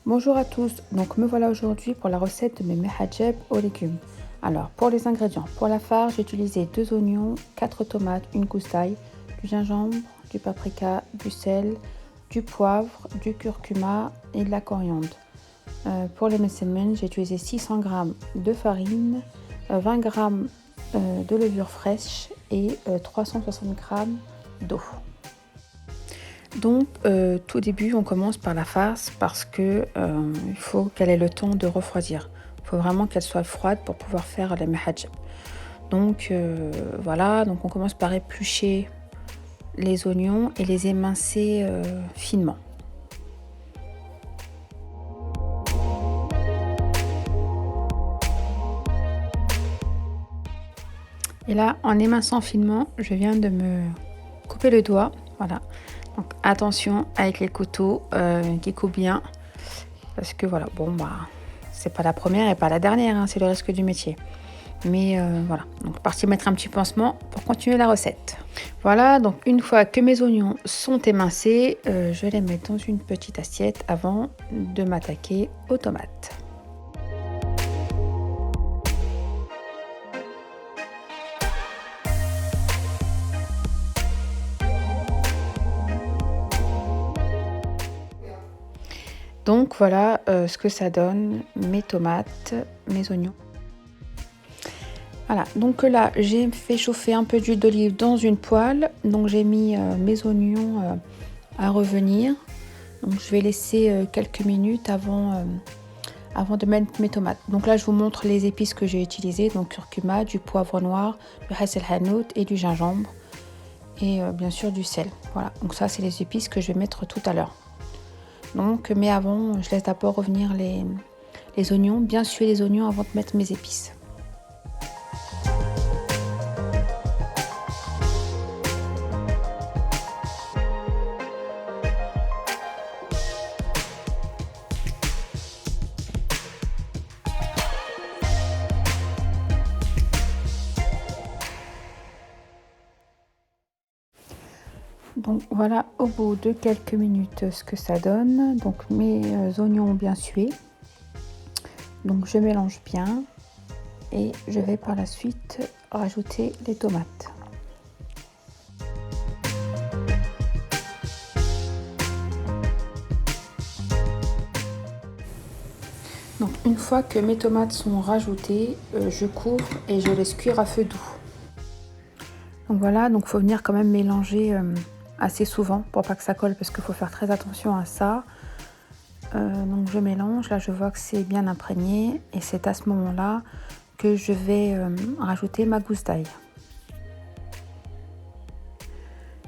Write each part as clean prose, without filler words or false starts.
Bonjour à tous, donc me voilà aujourd'hui pour la recette de mes mehajeb aux légumes. Alors pour les ingrédients, pour la farce j'ai utilisé 2 oignons, 4 tomates, une gousse d'ail, du gingembre, du paprika, du sel, du poivre, du curcuma et de la coriandre. Pour les messelmen j'ai utilisé 600 g de farine, 20 g de levure fraîche et 360 g d'eau. Donc tout début on commence par la farce parce que il faut qu'elle ait le temps de refroidir. Il faut vraiment qu'elle soit froide pour pouvoir faire les mehajeb. Donc voilà, donc on commence par éplucher les oignons et les émincer finement. Et là, en éminçant finement, je viens de me couper le doigt. Voilà. Donc attention avec les couteaux qui coupent bien. Parce que voilà, bon bah, c'est pas la première et pas la dernière, hein, c'est le risque du métier. Mais voilà, donc parti mettre un petit pansement pour continuer la recette. Voilà, donc une fois que mes oignons sont émincés, je les mets dans une petite assiette avant de m'attaquer aux tomates. Donc voilà ce que ça donne, mes tomates, mes oignons. Voilà, donc là j'ai fait chauffer un peu d'huile d'olive dans une poêle. Donc j'ai mis mes oignons à revenir. Donc je vais laisser quelques minutes avant de mettre mes tomates. Donc là je vous montre les épices que j'ai utilisées. Donc curcuma, du poivre noir, du hasselhanout et du gingembre. Et bien sûr du sel. Voilà, donc ça c'est les épices que je vais mettre tout à l'heure. Donc, mais avant, je laisse d'abord revenir les oignons, bien suer les oignons avant de mettre mes épices. Donc voilà au bout de quelques minutes ce que ça donne. Donc mes oignons ont bien sué. Donc je mélange bien et je vais par la suite rajouter les tomates. Donc une fois que mes tomates sont rajoutées, je couvre et je laisse cuire à feu doux. Donc voilà, donc faut venir quand même mélanger assez souvent pour pas que ça colle parce qu'il faut faire très attention à ça. Donc je mélange, là je vois que c'est bien imprégné et c'est à ce moment-là que je vais rajouter ma gousse d'ail.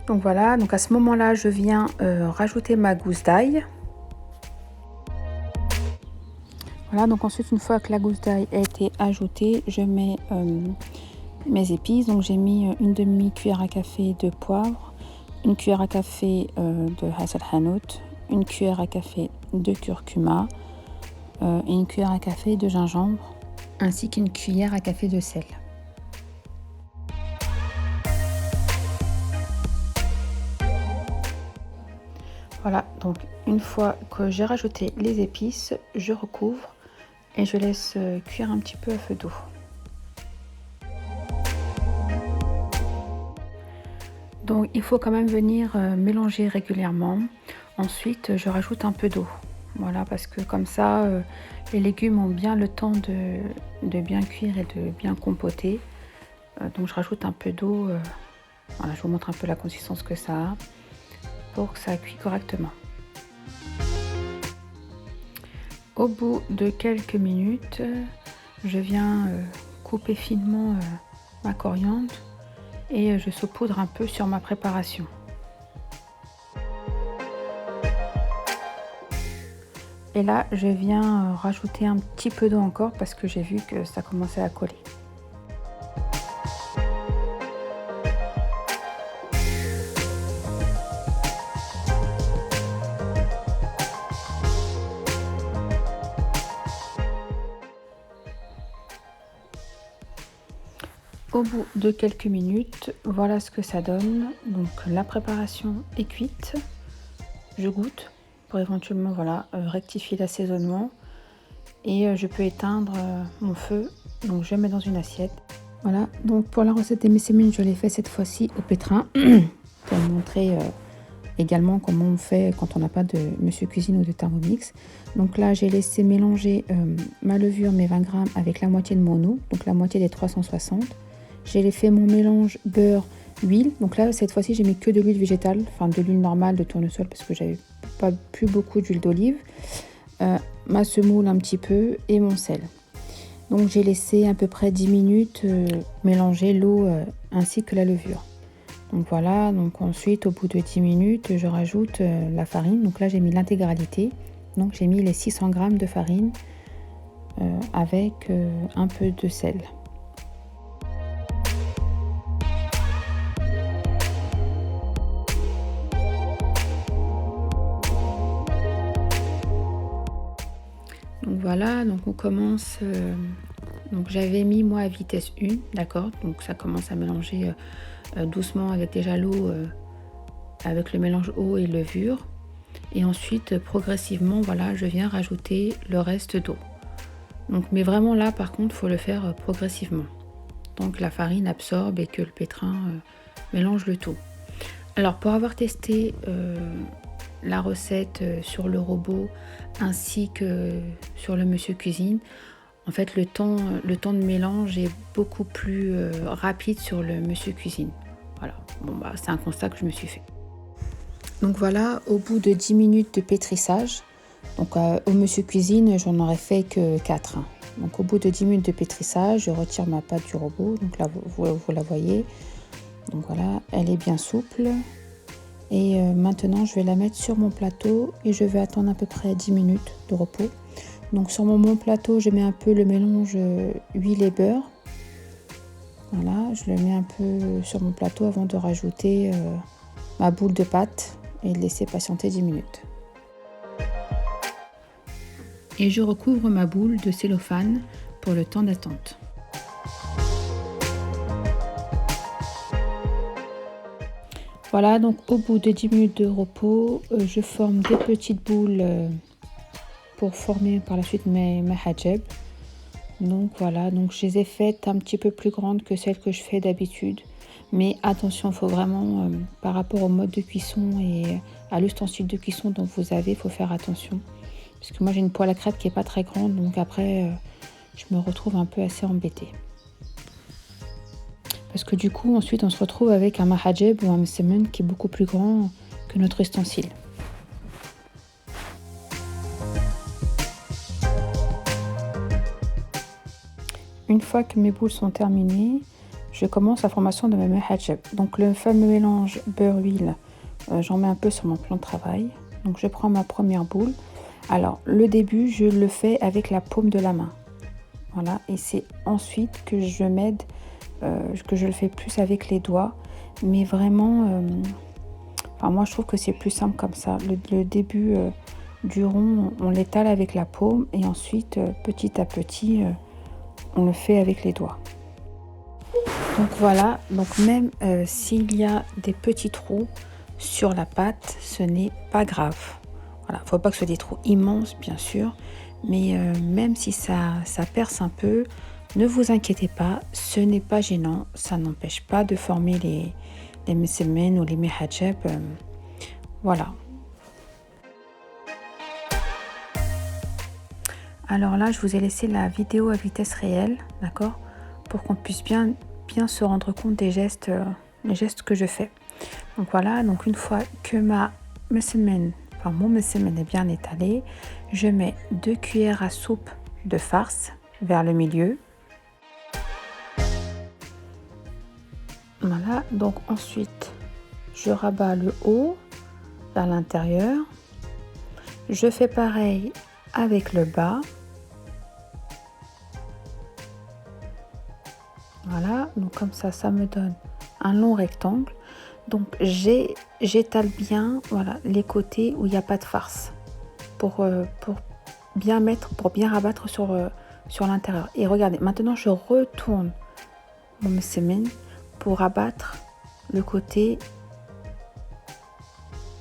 Donc voilà, donc à ce moment-là je viens rajouter ma gousse d'ail. Voilà, donc ensuite une fois que la gousse d'ail a été ajoutée, je mets mes épices. Donc j'ai mis une demi-cuillère à café de poivre, une cuillère à café de hasselhanout, une cuillère à café de curcuma et une cuillère à café de gingembre, ainsi qu'une cuillère à café de sel. Voilà, donc une fois que j'ai rajouté les épices, je recouvre et je laisse cuire un petit peu à feu doux. Donc il faut quand même venir mélanger régulièrement. Ensuite, je rajoute un peu d'eau. Voilà, parce que comme ça, les légumes ont bien le temps de bien cuire et de bien compoter. Donc je rajoute un peu d'eau. Voilà, je vous montre un peu la consistance que ça a pour que ça cuise correctement. Au bout de quelques minutes, je viens couper finement ma coriandre et je saupoudre un peu sur ma préparation. Et là, je viens rajouter un petit peu d'eau encore parce que j'ai vu que ça commençait à coller. Au bout de quelques minutes, voilà ce que ça donne. Donc la préparation est cuite. Je goûte pour éventuellement voilà, rectifier l'assaisonnement. Et je peux éteindre mon feu. Donc je mets dans une assiette. Voilà, donc pour la recette des messémènes, je l'ai fait cette fois-ci au pétrin pour montrer également comment on fait quand on n'a pas de Monsieur Cuisine ou de Thermomix. Donc là, j'ai laissé mélanger ma levure, mes 20 grammes, avec la moitié de mon eau, donc la moitié des 360. J'ai fait mon mélange beurre, huile. Donc là, cette fois-ci, j'ai mis que de l'huile végétale, enfin de l'huile normale de tournesol parce que j'avais pas plus beaucoup d'huile d'olive. Ma semoule un petit peu et mon sel. Donc j'ai laissé à peu près 10 minutes mélanger l'eau ainsi que la levure. Donc voilà, donc ensuite au bout de 10 minutes, je rajoute la farine. Donc là j'ai mis l'intégralité. Donc j'ai mis les 600 grammes de farine avec un peu de sel. Donc voilà, donc on commence. Donc j'avais mis moi à vitesse 1, d'accord. Donc ça commence à mélanger doucement avec déjà l'eau, avec le mélange eau et levure. Et ensuite progressivement, voilà, je viens rajouter le reste d'eau. Donc mais vraiment là, par contre, faut le faire progressivement. Donc la farine absorbe et que le pétrin mélange le tout. Alors pour avoir testé la recette sur le robot ainsi que sur le Monsieur Cuisine, en fait le temps de mélange est beaucoup plus rapide sur le Monsieur Cuisine. Voilà, bon bah c'est un constat que je me suis fait. Donc voilà, au bout de 10 minutes de pétrissage, donc au Monsieur Cuisine j'en aurais fait que 4. Hein. Donc au bout de 10 minutes de pétrissage, je retire ma pâte du robot, donc là vous la voyez. Donc voilà, elle est bien souple. Et maintenant, je vais la mettre sur mon plateau et je vais attendre à peu près 10 minutes de repos. Donc sur mon plateau, je mets un peu le mélange huile et beurre. Voilà, je le mets un peu sur mon plateau avant de rajouter ma boule de pâte et de laisser patienter 10 minutes. Et je recouvre ma boule de cellophane pour le temps d'attente. Voilà, donc au bout de 10 minutes de repos, je forme des petites boules pour former par la suite mes hajeb. Donc voilà, donc je les ai faites un petit peu plus grandes que celles que je fais d'habitude. Mais attention, il faut vraiment, par rapport au mode de cuisson et à l'ustensile de cuisson dont vous avez, il faut faire attention. Parce que moi j'ai une poêle à crêpes qui n'est pas très grande, donc après je me retrouve un peu assez embêtée. Parce que du coup, ensuite, on se retrouve avec un mahajeb ou un messemen qui est beaucoup plus grand que notre ustensile. Une fois que mes boules sont terminées, je commence la formation de mes mahajeb. Donc le fameux mélange beurre-huile, j'en mets un peu sur mon plan de travail. Donc je prends ma première boule. Alors le début, je le fais avec la paume de la main. Voilà, et c'est ensuite que je m'aide. Que je le fais plus avec les doigts, mais vraiment moi je trouve que c'est plus simple comme ça. Le début du rond, on l'étale avec la paume et ensuite petit à petit on le fait avec les doigts. Donc voilà, donc même s'il y a des petits trous sur la pâte, ce n'est pas grave. Voilà, faut pas que ce soit des trous immenses bien sûr, mais même si ça perce un peu, ne vous inquiétez pas, ce n'est pas gênant, ça n'empêche pas de former les messemen ou les mahajeb. Voilà. Alors là, je vous ai laissé la vidéo à vitesse réelle, d'accord, pour qu'on puisse bien se rendre compte des gestes, les gestes que je fais. Donc voilà, donc une fois que mon messemen est bien étalé, je mets 2 cuillères à soupe de farce vers le milieu. Voilà, donc ensuite je rabats le haut vers l'intérieur. Je fais pareil avec le bas. Voilà, donc comme ça me donne un long rectangle. Donc j'étale bien, voilà, les côtés où il n'y a pas de farce pour bien rabattre sur l'intérieur. Et regardez, maintenant je retourne mon messemen pour abattre le côté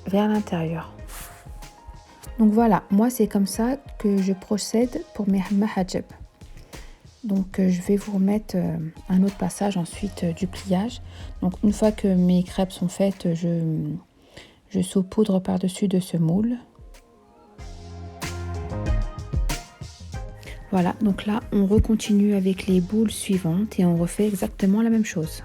vers l'intérieur. Donc voilà, moi c'est comme ça que je procède pour mes mahajab. Donc je vais vous remettre un autre passage ensuite du pliage. Donc une fois que mes crêpes sont faites, je saupoudre par-dessus de ce moule. Voilà, donc là on recontinue avec les boules suivantes et on refait exactement la même chose.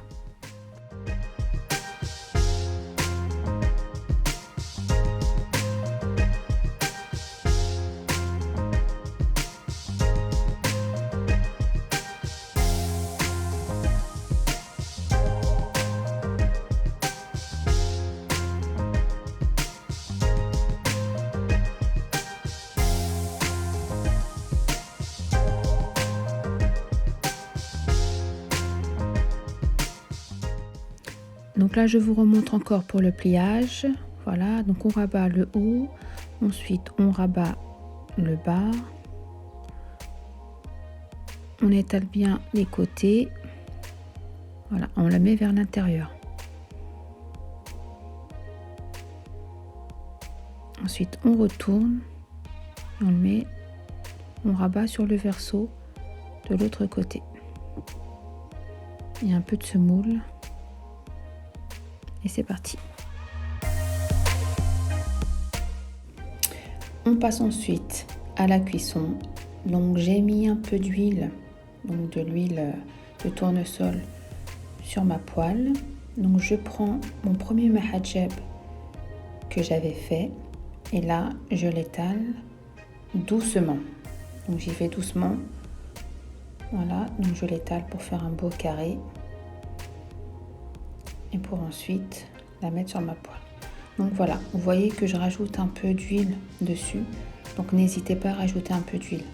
Donc là, je vous remontre encore pour le pliage. Voilà, donc on rabat le haut, ensuite on rabat le bas. On étale bien les côtés. Voilà, on la met vers l'intérieur. Ensuite, on retourne, on rabat sur le verso de l'autre côté. Il y a un peu de semoule. Et c'est parti. On passe ensuite à la cuisson. Donc j'ai mis un peu d'huile, donc de l'huile de tournesol sur ma poêle. Donc je prends mon premier mahajab que j'avais fait et là je l'étale doucement. Donc j'y vais doucement. Voilà, donc je l'étale pour faire un beau carré. Et pour ensuite la mettre sur ma poêle. Donc voilà, vous voyez que je rajoute un peu d'huile dessus, donc n'hésitez pas à rajouter un peu d'huile.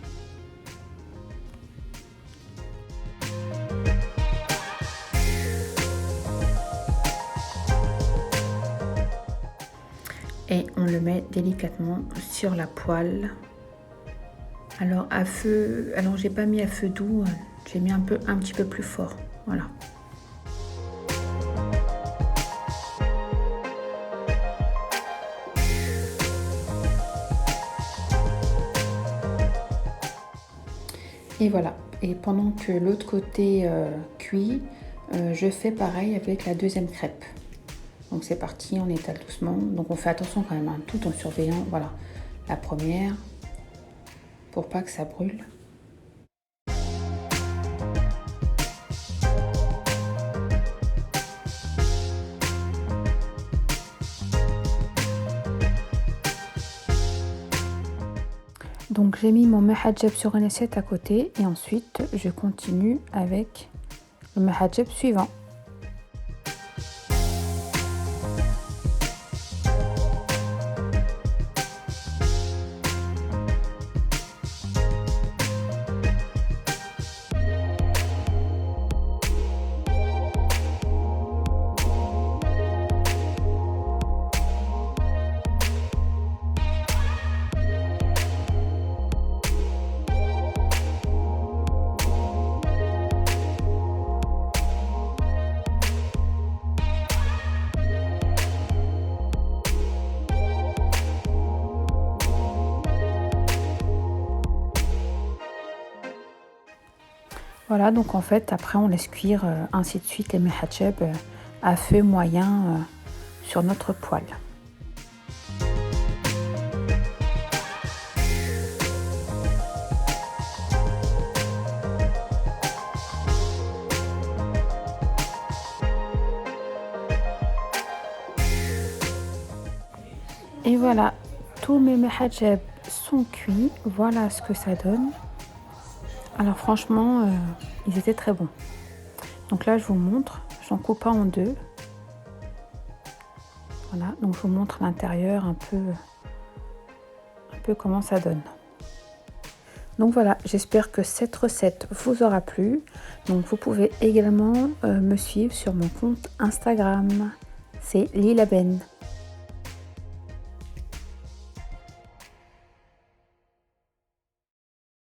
Et on le met délicatement sur la poêle. Alors j'ai pas mis à feu doux, j'ai mis un petit peu plus fort. Voilà. Et voilà, et pendant que l'autre côté cuit, je fais pareil avec la deuxième crêpe. Donc c'est parti, on étale doucement. Donc on fait attention quand même, hein, tout en surveillant. Voilà, la première, pour pas que ça brûle. Donc j'ai mis mon mahajab sur une assiette à côté et ensuite je continue avec le mahajab suivant. Voilà, donc en fait, après on laisse cuire ainsi de suite les mahajab à feu moyen sur notre poêle. Et voilà, tous mes mahajab sont cuits. Voilà ce que ça donne. Alors franchement, ils étaient très bons. Donc là, je vous montre, j'en coupe en deux. Voilà, donc je vous montre l'intérieur un peu comment ça donne. Donc voilà, j'espère que cette recette vous aura plu. Donc vous pouvez également me suivre sur mon compte Instagram. C'est Lilaben.